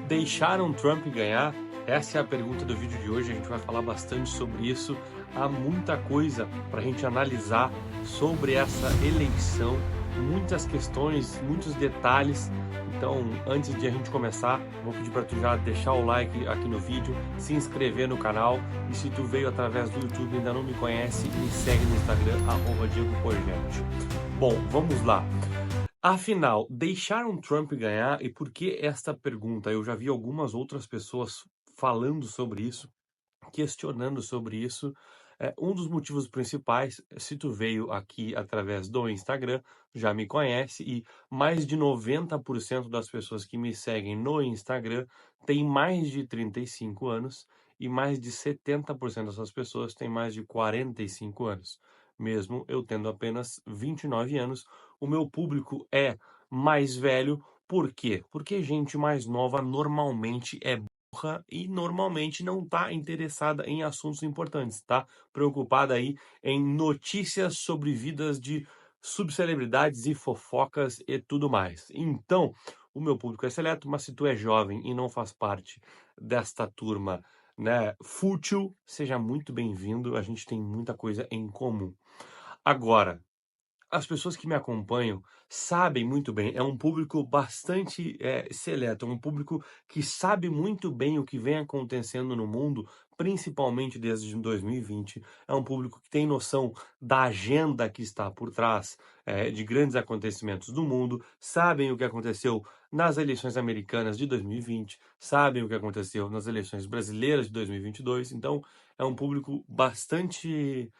Deixaram Trump ganhar? Essa é a pergunta do vídeo de hoje. A gente vai falar bastante sobre isso. Há muita coisa para a gente analisar sobre essa eleição, muitas questões, muitos detalhes. Então, antes de a gente começar, vou pedir para tu já deixar o like aqui no vídeo, se inscrever no canal e se tu veio através do YouTube e ainda não me conhece, me segue no Instagram, @DiegoPorgente. Bom, vamos lá. Afinal, deixaram Trump ganhar? E por que esta pergunta? Eu já vi algumas outras pessoas falando sobre isso, questionando sobre isso. Um dos motivos principais, se tu veio aqui através do Instagram, já me conhece, e mais de 90% das pessoas que me seguem no Instagram têm mais de 35 anos e mais de 70% dessas pessoas têm mais de 45 anos. Mesmo eu tendo apenas 29 anos, o meu público é mais velho. Por quê? Porque gente mais nova normalmente é burra e normalmente não está interessada em assuntos importantes, tá preocupada aí em notícias sobre vidas de subcelebridades e fofocas e tudo mais. Então, o meu público é seleto, mas se tu é jovem e não faz parte desta turma, né, fútil, seja muito bem-vindo. A gente tem muita coisa em comum. Agora, as pessoas que me acompanham sabem muito bem, é um público bastante seleto, é um público que sabe muito bem o que vem acontecendo no mundo, principalmente desde 2020. É um público que tem noção da agenda que está por trás de grandes acontecimentos do mundo, sabem o que aconteceu nas eleições americanas de 2020, sabem o que aconteceu nas eleições brasileiras de 2022. Então, é um público bastante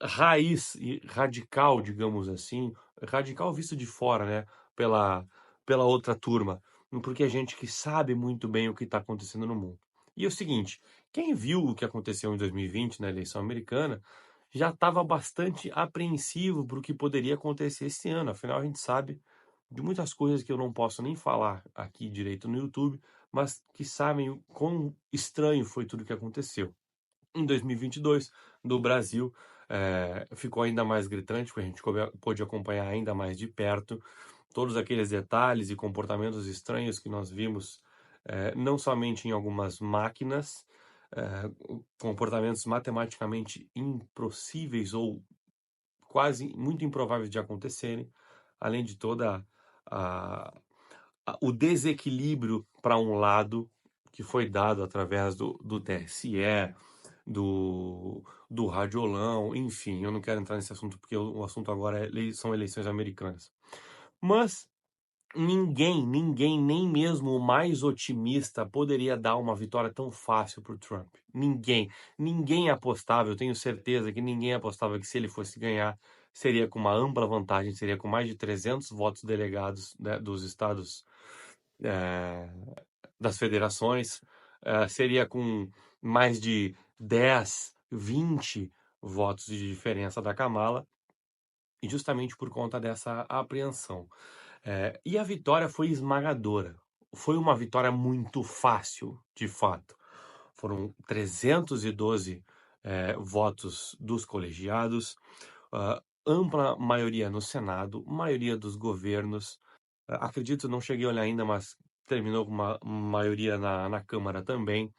raiz e radical, digamos assim, radical visto de fora, né, pela outra turma, porque é gente que sabe muito bem o que está acontecendo no mundo. E é o seguinte, quem viu o que aconteceu em 2020 na eleição americana já estava bastante apreensivo para o que poderia acontecer esse ano. Afinal, a gente sabe de muitas coisas que eu não posso nem falar aqui direito no YouTube, mas que sabem o quão estranho foi tudo que aconteceu. Em 2022, no Brasil, ficou ainda mais gritante, porque a gente pôde acompanhar ainda mais de perto todos aqueles detalhes e comportamentos estranhos que nós vimos, não somente em algumas máquinas, comportamentos matematicamente impossíveis ou quase muito improváveis de acontecerem, além de toda a, o desequilíbrio para um lado que foi dado através do TSE, do radiolão, enfim, eu não quero entrar nesse assunto porque o assunto agora são eleições americanas. Mas ninguém, nem mesmo o mais otimista poderia dar uma vitória tão fácil para o Trump. Ninguém apostava, eu tenho certeza que ninguém apostava que se ele fosse ganhar, seria com uma ampla vantagem, seria com mais de 300 votos delegados, né, dos estados, eh, das federações, seria com mais de 10, 20 votos de diferença da Kamala, e justamente por conta dessa apreensão. E a vitória foi esmagadora. Foi uma vitória muito fácil, de fato. Foram 312 votos dos colegiados, ampla maioria no Senado, maioria dos governos. Acredito, não cheguei a olhar ainda, mas terminou com uma maioria na Câmara também.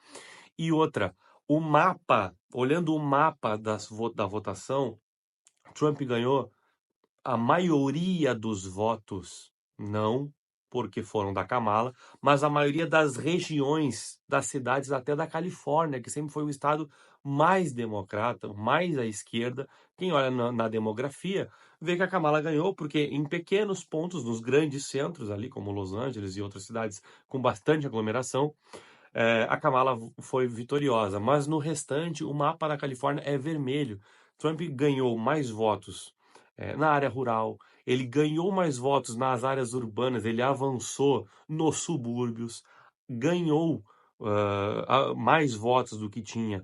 E outra, o mapa, olhando o mapa da votação, Trump ganhou a maioria dos votos, não porque foram da Kamala, mas a maioria das regiões, das cidades até da Califórnia, que sempre foi o estado mais democrata, mais à esquerda. Quem olha na demografia vê que a Kamala ganhou, porque em pequenos pontos, nos grandes centros ali, como Los Angeles e outras cidades com bastante aglomeração, a Kamala foi vitoriosa. Mas no restante, o mapa da Califórnia é vermelho. Trump ganhou mais votos na área rural, ele ganhou mais votos nas áreas urbanas, ele avançou nos subúrbios, ganhou mais votos do que tinha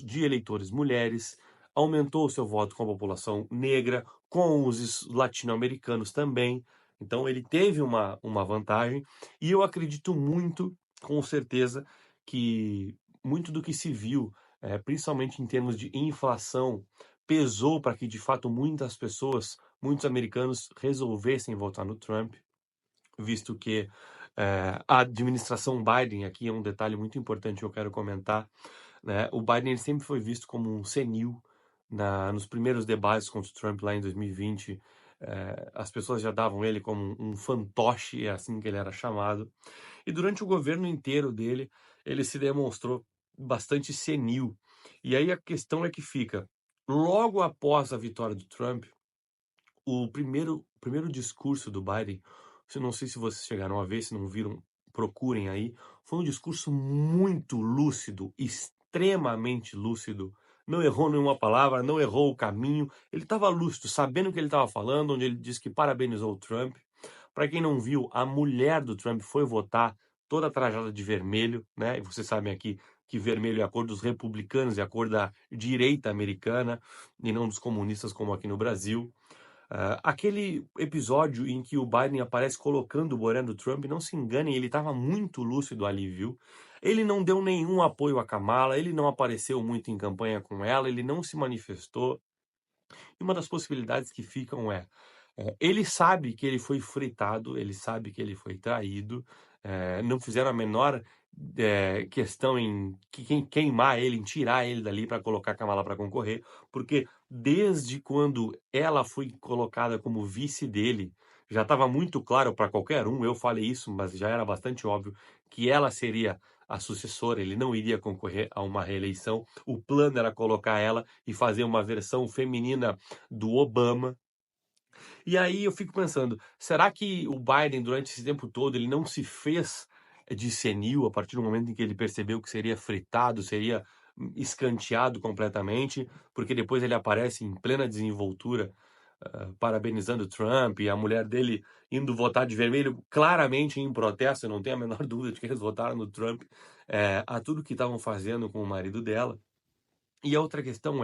de eleitores mulheres, aumentou o seu voto com a população negra, com os latino-americanos também. Então ele teve uma vantagem, e eu acredito muito, com certeza, que muito do que se viu, principalmente em termos de inflação, pesou para que, de fato, muitas pessoas, muitos americanos resolvessem votar no Trump, visto que A administração Biden, aqui é um detalhe muito importante que eu quero comentar, né? O Biden ele sempre foi visto como um senil nos primeiros debates contra o Trump lá em 2020. As pessoas já davam ele como um fantoche, é assim que ele era chamado. E durante o governo inteiro dele, ele se demonstrou bastante senil. E aí a questão é que fica, logo após a vitória do Trump, o primeiro discurso do Biden, eu não sei se vocês chegaram a ver, se não viram, procurem aí, foi um discurso muito lúcido, extremamente lúcido. Não errou nenhuma palavra, não errou o caminho. Ele estava lúcido, sabendo o que ele estava falando, onde ele disse que parabenizou o Trump. Para quem não viu, a mulher do Trump foi votar toda trajada de vermelho, né? E vocês sabem aqui que vermelho é a cor dos republicanos, é a cor da direita americana e não dos comunistas como aqui no Brasil. Aquele episódio em que o Biden aparece colocando o boné do Trump, não se enganem, ele estava muito lúcido ali, viu? Ele não deu nenhum apoio a Kamala, ele não apareceu muito em campanha com ela, ele não se manifestou. E uma das possibilidades que ficam ele sabe que ele foi fritado, ele sabe que ele foi traído, não fizeram a menor questão em queimar ele, em tirar ele dali para colocar a Kamala para concorrer, porque desde quando ela foi colocada como vice dele, já estava muito claro para qualquer um, eu falei isso, mas já era bastante óbvio, que ela seria a sucessora, ele não iria concorrer a uma reeleição. O plano era colocar ela e fazer uma versão feminina do Obama. E aí eu fico pensando, será que o Biden, durante esse tempo todo, ele não se fez de senil a partir do momento em que ele percebeu que seria fritado, seria escanteado completamente, porque depois ele aparece em plena desenvoltura, parabenizando Trump e a mulher dele indo votar de vermelho, claramente em protesto, eu não tenho a menor dúvida de que eles votaram no Trump, a tudo que estavam fazendo com o marido dela. E a outra questão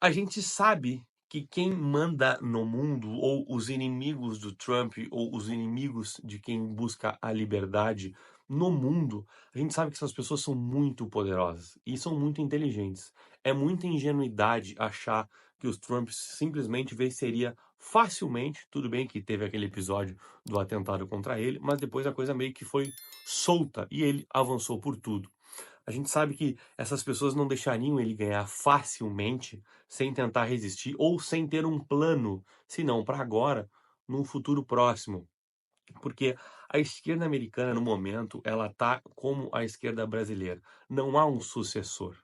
a gente sabe que quem manda no mundo, ou os inimigos do Trump, ou os inimigos de quem busca a liberdade no mundo, a gente sabe que essas pessoas são muito poderosas e são muito inteligentes. É muita ingenuidade achar que os Trump simplesmente venceria facilmente. Tudo bem que teve aquele episódio do atentado contra ele, mas depois a coisa meio que foi solta e ele avançou por tudo. A gente sabe que essas pessoas não deixariam ele ganhar facilmente, sem tentar resistir ou sem ter um plano, se não para agora, num futuro próximo. Porque a esquerda americana, no momento, ela está como a esquerda brasileira. Não há um sucessor.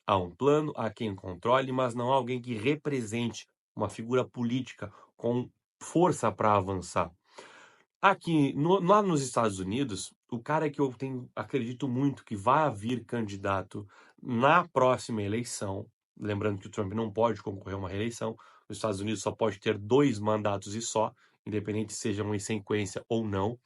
Há um plano, há quem controle, mas não há alguém que represente uma figura política com força para avançar. Aqui, lá nos Estados Unidos, o cara que eu acredito muito que vai vir candidato na próxima eleição, lembrando que o Trump não pode concorrer a uma reeleição, nos Estados Unidos só pode ter 2 mandatos e só, independente se sejam em sequência ou não.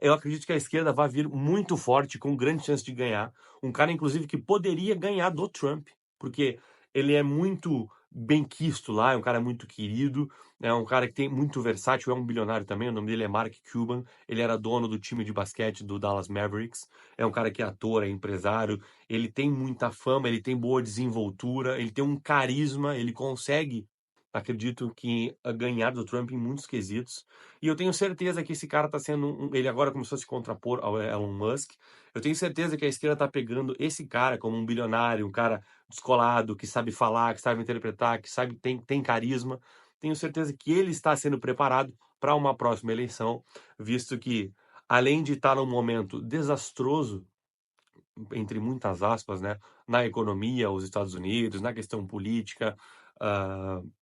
Eu acredito que a esquerda vai vir muito forte, com grande chance de ganhar. Um cara, inclusive, que poderia ganhar do Trump, porque ele é muito benquisto lá, é um cara muito querido, é um cara que tem muito versátil, é um bilionário também, o nome dele é Mark Cuban, ele era dono do time de basquete do Dallas Mavericks, é um cara que é ator, é empresário, ele tem muita fama, ele tem boa desenvoltura, ele tem um carisma, ele consegue, acredito que, ganhar do Trump em muitos quesitos. E eu tenho certeza que esse cara está sendo ele agora começou a se contrapor ao Elon Musk. Eu tenho certeza que a esquerda está pegando esse cara como um bilionário, um cara descolado, que sabe falar, que sabe interpretar, que sabe tem carisma. Tenho certeza que ele está sendo preparado para uma próxima eleição, visto que, além de estar num momento desastroso, entre muitas aspas, né, na economia, os Estados Unidos, na questão política,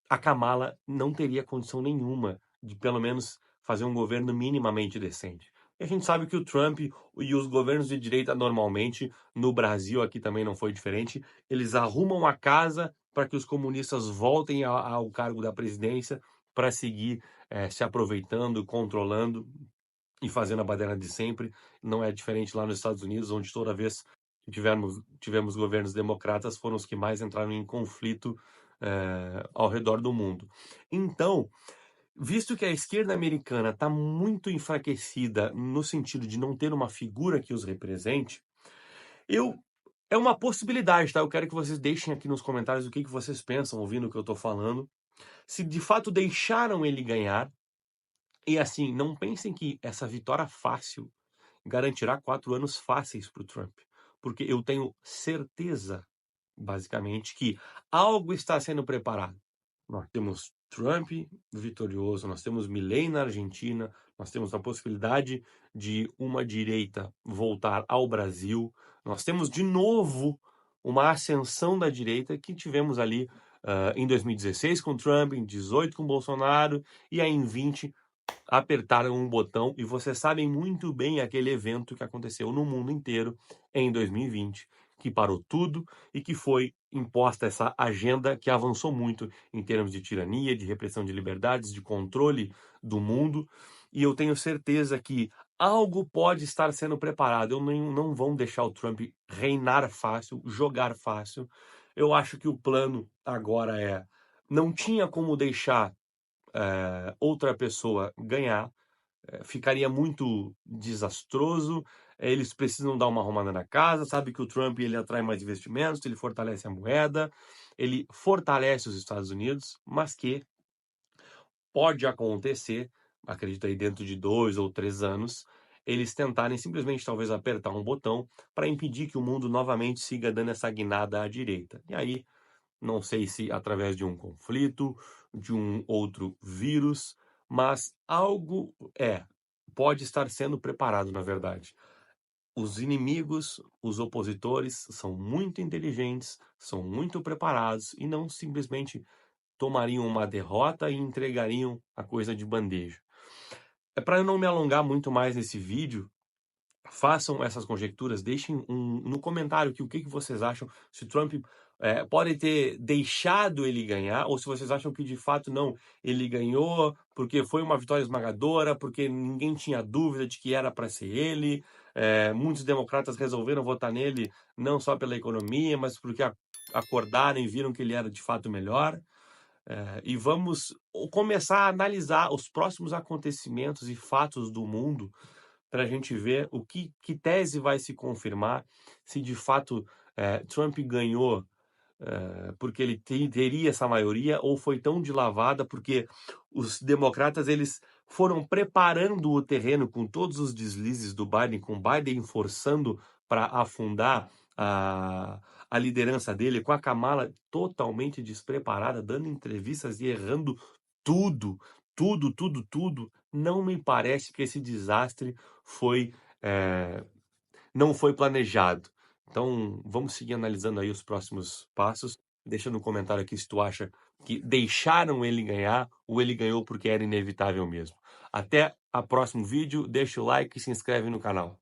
a Kamala não teria condição nenhuma de, pelo menos, fazer um governo minimamente decente. E a gente sabe que o Trump e os governos de direita, normalmente, no Brasil aqui também não foi diferente, eles arrumam a casa para que os comunistas voltem ao cargo da presidência para seguir se aproveitando, controlando e fazendo a baderna de sempre. Não é diferente lá nos Estados Unidos, onde toda vez que tivemos governos democratas, foram os que mais entraram em conflito ao redor do mundo. Então, visto que a esquerda americana está muito enfraquecida no sentido de não ter uma figura que os represente, é uma possibilidade, tá? Eu quero que vocês deixem aqui nos comentários o que vocês pensam, ouvindo o que eu estou falando. Se de fato deixaram ele ganhar, E assim, não pensem que essa vitória fácil garantirá 4 anos fáceis para o Trump, porque eu tenho certeza, basicamente, que algo está sendo preparado. Nós temos Trump vitorioso, nós temos Milei na Argentina, nós temos a possibilidade de uma direita voltar ao Brasil, nós temos de novo uma ascensão da direita que tivemos ali em 2016 com Trump, em 18 com Bolsonaro, e aí em 20 apertaram um botão, e vocês sabem muito bem aquele evento que aconteceu no mundo inteiro em 2020, que parou tudo e que foi imposta essa agenda que avançou muito em termos de tirania, de repressão de liberdades, de controle do mundo. E eu tenho certeza que algo pode estar sendo preparado. Não vão deixar o Trump reinar fácil, jogar fácil. Eu acho que o plano agora não tinha como deixar outra pessoa ganhar, ficaria muito desastroso. Eles precisam dar uma arrumada na casa, sabe que o Trump ele atrai mais investimentos, ele fortalece a moeda, ele fortalece os Estados Unidos, mas que pode acontecer, acredito aí dentro de 2 ou 3 anos, eles tentarem simplesmente talvez apertar um botão para impedir que o mundo novamente siga dando essa guinada à direita. E aí não sei se através de um conflito, de um outro vírus, mas algo pode estar sendo preparado, na verdade. Os inimigos, os opositores, são muito inteligentes, são muito preparados e não simplesmente tomariam uma derrota e entregariam a coisa de bandeja. Para eu não me alongar muito mais nesse vídeo, façam essas conjecturas, deixem no comentário o que vocês acham, se Trump pode ter deixado ele ganhar, ou se vocês acham que de fato não, ele ganhou porque foi uma vitória esmagadora, porque ninguém tinha dúvida de que era para ser ele, muitos democratas resolveram votar nele não só pela economia, mas porque acordaram e viram que ele era de fato melhor. E vamos começar a analisar os próximos acontecimentos e fatos do mundo para a gente ver que tese vai se confirmar, se de fato Trump ganhou porque ele teria essa maioria, ou foi tão de lavada porque os democratas eles foram preparando o terreno com todos os deslizes do Biden, com Biden forçando para afundar a liderança dele, com a Kamala totalmente despreparada, dando entrevistas e errando tudo, tudo. Não me parece que esse desastre foi não foi planejado. Então, vamos seguir analisando aí os próximos passos. Deixa no comentário aqui se tu acha que deixaram ele ganhar ou ele ganhou porque era inevitável mesmo. Até o próximo vídeo, deixa o like e se inscreve no canal.